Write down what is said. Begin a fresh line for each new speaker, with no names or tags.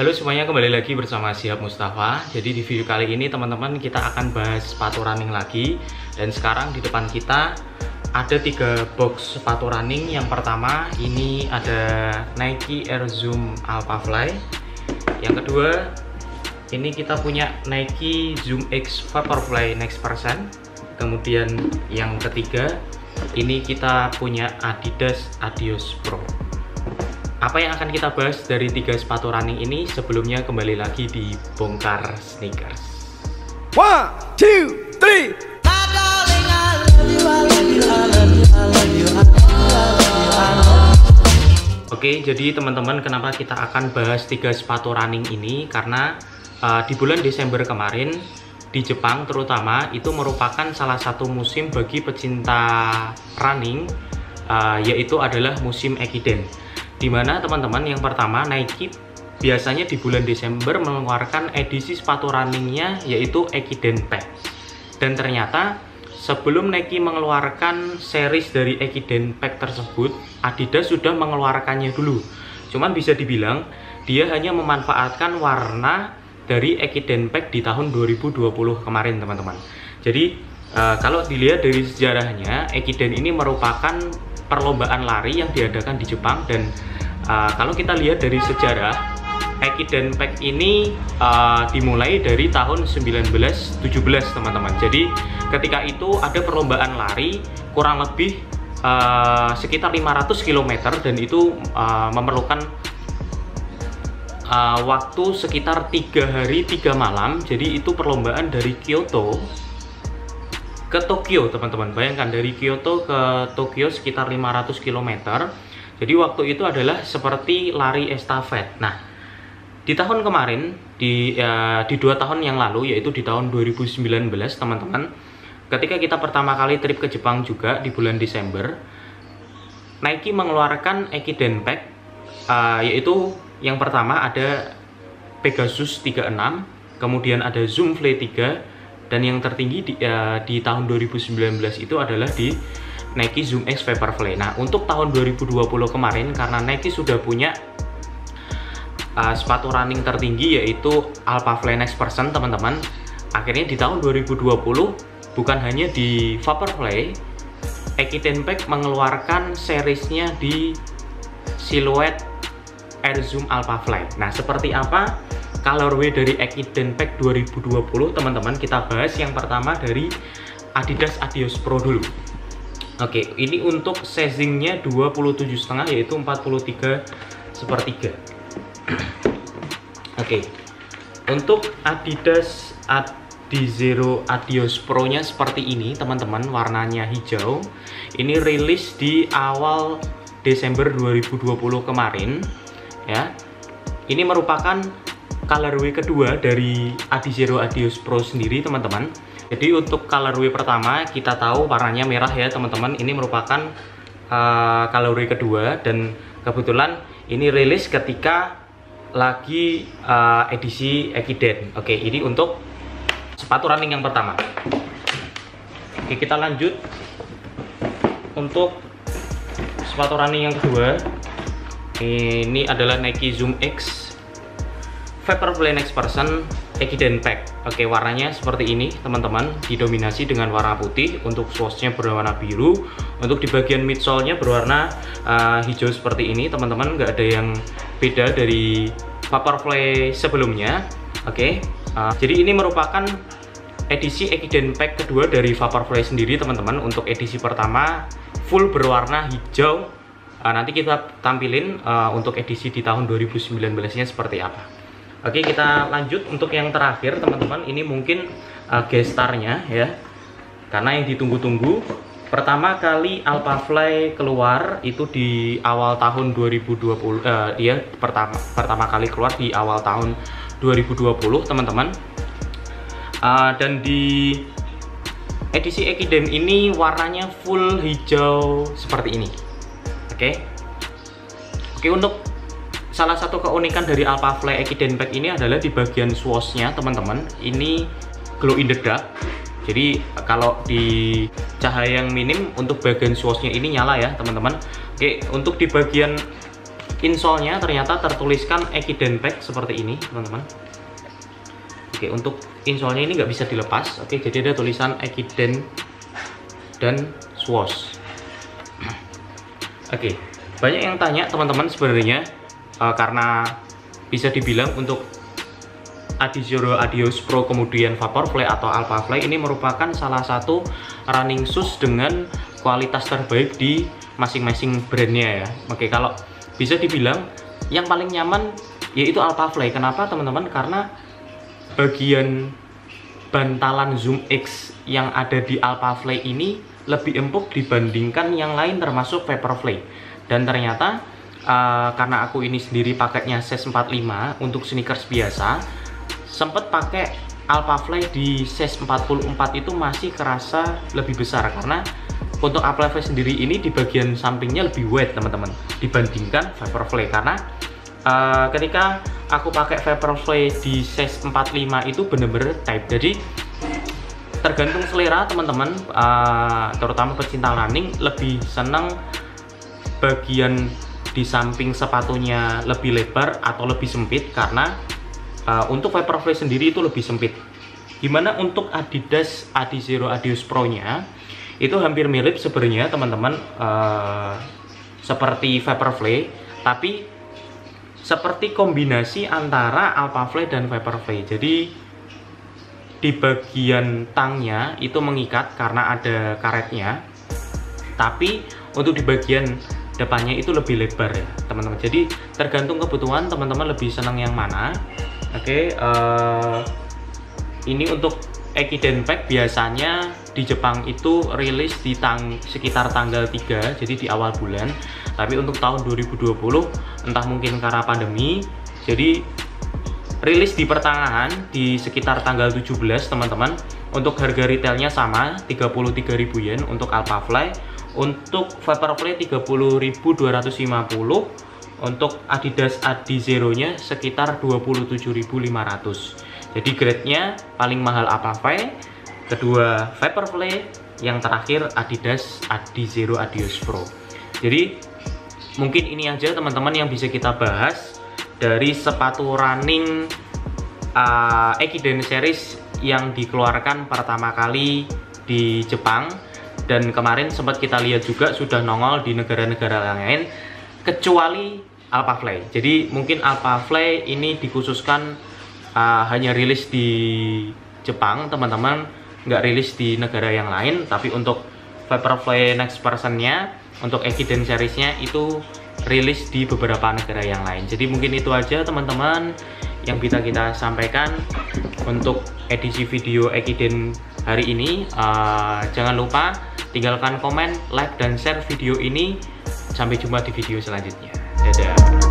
Halo semuanya, kembali lagi bersama Syihab Mustafa. Jadi di video kali ini teman-teman kita akan bahas sepatu running lagi. Dan sekarang di depan kita ada 3 box sepatu running. Yang pertama ini ada Nike Air Zoom Alphafly. Yang kedua ini kita punya Nike Zoom X Vaporfly Next Percent. Kemudian yang ketiga ini kita punya Adidas Adios Pro. Apa yang akan kita bahas dari 3 sepatu running ini? Sebelumnya kembali lagi di Bongkar Sneakers.
1, 2, 3.
Oke, jadi teman-teman, kenapa kita akan bahas 3 sepatu running ini? Karena di bulan Desember kemarin di Jepang terutama itu merupakan salah satu musim bagi pecinta running, yaitu adalah musim Ekiden. Dimana teman-teman, yang pertama Nike biasanya di bulan Desember mengeluarkan edisi sepatu runningnya yaitu Ekiden Pack. Dan ternyata sebelum Nike mengeluarkan series dari Ekiden Pack tersebut, Adidas sudah mengeluarkannya dulu. Cuman bisa dibilang dia hanya memanfaatkan warna dari Ekiden Pack di tahun 2020 kemarin teman-teman. Jadi kalau dilihat dari sejarahnya, Ekiden ini merupakan perlombaan lari yang diadakan di Jepang. Dan kalau kita lihat dari sejarah, Ekiden Pack ini dimulai dari tahun 1917 teman-teman. Jadi ketika itu ada perlombaan lari kurang lebih sekitar 500 km dan itu memerlukan waktu sekitar 3 hari 3 malam. Jadi itu perlombaan dari Kyoto ke Tokyo teman-teman. Bayangkan dari Kyoto ke Tokyo sekitar 500 km. Jadi waktu itu adalah seperti lari estafet. Nah, di tahun kemarin, di 2 tahun yang lalu, yaitu di tahun 2019 teman-teman, ketika kita pertama kali trip ke Jepang juga di bulan Desember, Nike mengeluarkan Ekiden Pack, yaitu yang pertama ada Pegasus 36, kemudian ada Zoom Fly 3, dan yang tertinggi di tahun 2019 itu adalah di Nike Zoom X Vaporfly. Nah, untuk tahun 2020 kemarin, karena Nike sudah punya sepatu running tertinggi yaitu Alphafly Next Percent teman-teman, akhirnya di tahun 2020 bukan hanya di Vaporfly, Ekiden Pack mengeluarkan seriesnya di siluet Air Zoom Alphafly. Nah, seperti apa colorway dari Ekiden Pack 2020 teman-teman? Kita bahas yang pertama dari Adidas Adios Pro dulu. Oke, ini untuk sizingnya 27,5 yaitu 43/3. Oke, untuk Adidas Adizero Adios Pro nya seperti ini teman-teman, warnanya hijau. Ini rilis di awal Desember 2020 kemarin ya. Ini merupakan colorway kedua dari Adizero Adios Pro sendiri teman-teman. Jadi untuk colorway pertama kita tahu warnanya merah ya teman-teman. Ini merupakan colorway kedua dan kebetulan ini rilis ketika lagi edisi Ekiden. Oke, ini untuk sepatu running yang pertama. Oke, kita lanjut untuk sepatu running yang kedua. Ini adalah Nike Zoom X Vaporfly Next Percent Ekiden Pack. Oke, warnanya seperti ini teman-teman, didominasi dengan warna putih. Untuk swoosh-nya berwarna biru. Untuk di bagian midsole-nya berwarna hijau seperti ini teman-teman. Nggak ada yang beda dari Vaporfly sebelumnya. Oke, jadi ini merupakan edisi Ekiden Pack kedua dari Vaporfly sendiri teman-teman. Untuk edisi pertama full berwarna hijau. Nanti kita tampilin untuk edisi di tahun 2019-nya seperti apa. Oke, kita lanjut untuk yang terakhir teman-teman. Ini mungkin gestarnya ya, karena yang ditunggu-tunggu. Pertama kali Alphafly keluar itu di awal tahun 2020. Dia pertama kali keluar di awal tahun 2020 teman-teman. Dan di edisi Ekiden ini warnanya full hijau seperti ini. Oke, untuk salah satu keunikan dari Alphafly Ekiden Pack ini adalah di bagian swoosh-nya teman-teman. Ini glow in the dark. Jadi kalau di cahaya yang minim untuk bagian swoosh-nya ini nyala ya teman-teman. Oke, untuk di bagian insole-nya ternyata tertuliskan Ekiden Pack seperti ini teman-teman. Oke, untuk insole-nya ini nggak bisa dilepas. Oke, jadi ada tulisan Ekiden dan Swoosh. Oke, banyak yang tanya teman-teman sebenarnya karena bisa dibilang untuk Adizero Adios Pro kemudian Vaporfly atau Alphafly ini merupakan salah satu running shoes dengan kualitas terbaik di masing-masing brandnya ya. Oke, kalau bisa dibilang yang paling nyaman yaitu Alphafly. Kenapa teman-teman? Karena bagian bantalan Zoom X yang ada di Alphafly ini lebih empuk dibandingkan yang lain termasuk Vaporfly. Dan ternyata karena aku ini sendiri paketnya size 45 untuk sneakers biasa, sempat pakai Alphafly di size 44 itu masih kerasa lebih besar karena untuk Alphafly sendiri ini di bagian sampingnya lebih wide teman-teman dibandingkan Vaporfly. Karena ketika aku pakai Vaporfly di size 45 itu bener-bener tight, jadi tergantung selera teman-teman, terutama pecinta running lebih seneng bagian di samping sepatunya lebih lebar atau lebih sempit, karena untuk Vaporfly sendiri itu lebih sempit. Gimana untuk Adidas Adizero Adios Pro nya itu hampir mirip sebenarnya teman-teman, seperti Vaporfly, tapi seperti kombinasi antara Alphafly dan Vaporfly. Jadi di bagian tangnya itu mengikat karena ada karetnya, tapi untuk di bagian depannya itu lebih lebar ya teman-teman. Jadi tergantung kebutuhan teman-teman lebih senang yang mana. Oke, ini untuk Ekiden Pack biasanya di Jepang itu rilis di sekitar tanggal 3, jadi di awal bulan. Tapi untuk tahun 2020 entah mungkin karena pandemi, jadi rilis di pertengahan di sekitar tanggal 17 teman-teman. Untuk harga retailnya sama 33.000 yen untuk Alphafly, untuk Vaporfly 30.250, untuk Adidas Adizero nya sekitar 27.500. Jadi grade-nya paling mahal Alphafly, kedua Vaporfly, yang terakhir Adidas Adizero Adios Pro. Jadi mungkin ini aja teman-teman yang bisa kita bahas dari sepatu running Ekiden series yang dikeluarkan pertama kali di Jepang, dan kemarin sempat kita lihat juga sudah nongol di negara-negara lain kecuali Alphafly. Jadi mungkin Alphafly ini dikhususkan hanya rilis di Jepang teman-teman, nggak rilis di negara yang lain. Tapi untuk Vaporfly Next Version-nya, untuk Ekiden series-nya itu rilis di beberapa negara yang lain. Jadi mungkin itu aja teman-teman yang bisa kita sampaikan untuk edisi video Ekiden hari ini. Jangan lupa tinggalkan komen, like, dan share video ini. Sampai jumpa di video selanjutnya. Dadah.